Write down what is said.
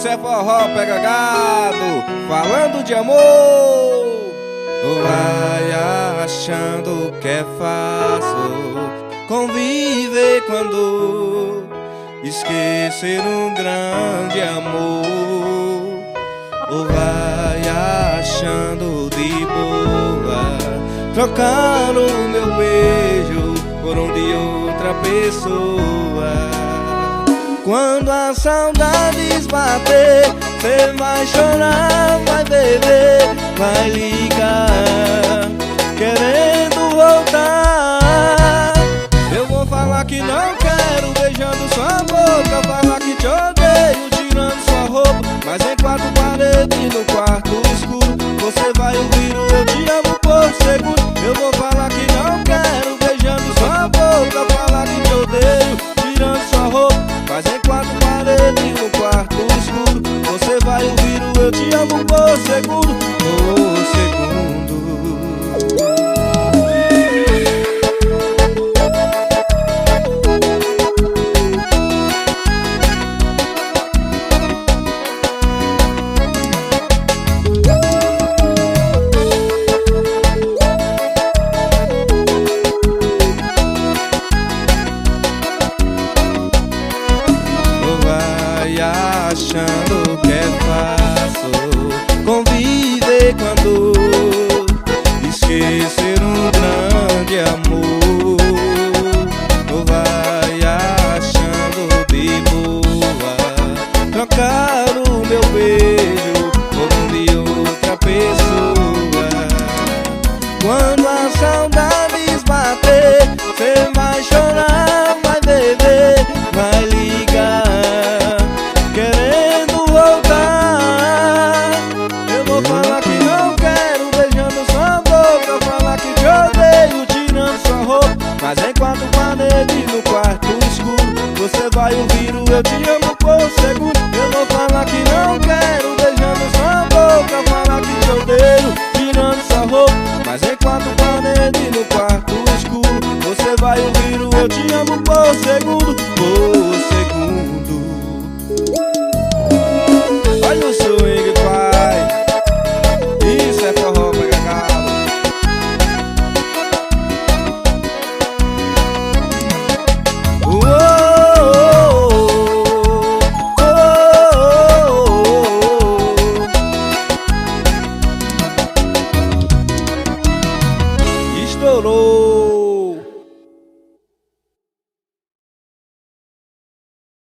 isso é forró, pega gado, falando de amor. Vai achando que é fácil conviver quando esquecer um grande amor. Ou vai achando de boa trocar o meu beijo por um de outra pessoa. Quando a saudades bater, cê vai chorar, vai beber, vai ligar, querendo voltar. Eu vou falar que não quero, beijando sua boca, falar que te odeio, tirando sua roupa, mas em quatro paredes no quarto escuro você vai ouvir o eu te amo por seguro. Eu vou falar que não quero, beijando sua boca, falar que te odeio, tirando sua roupa, mas em quatro paredes no quarto escuro você vai ouvir o eu te amo por seguro, por segundo. Achando que é fácil conviver quando esquecer um grande amor. Ou vai achando de boa trocar o meu beijo por um de outra pessoa. Quando a saudades bater, cê vai chorar, vai beber, vai ligar, querendo voltar. Eu vou falar que não quero, beijando sua boca, falar que te odeio, tirando sua roupa, mas em quatro paredes no quarto escuro você vai ouvir o eu te amo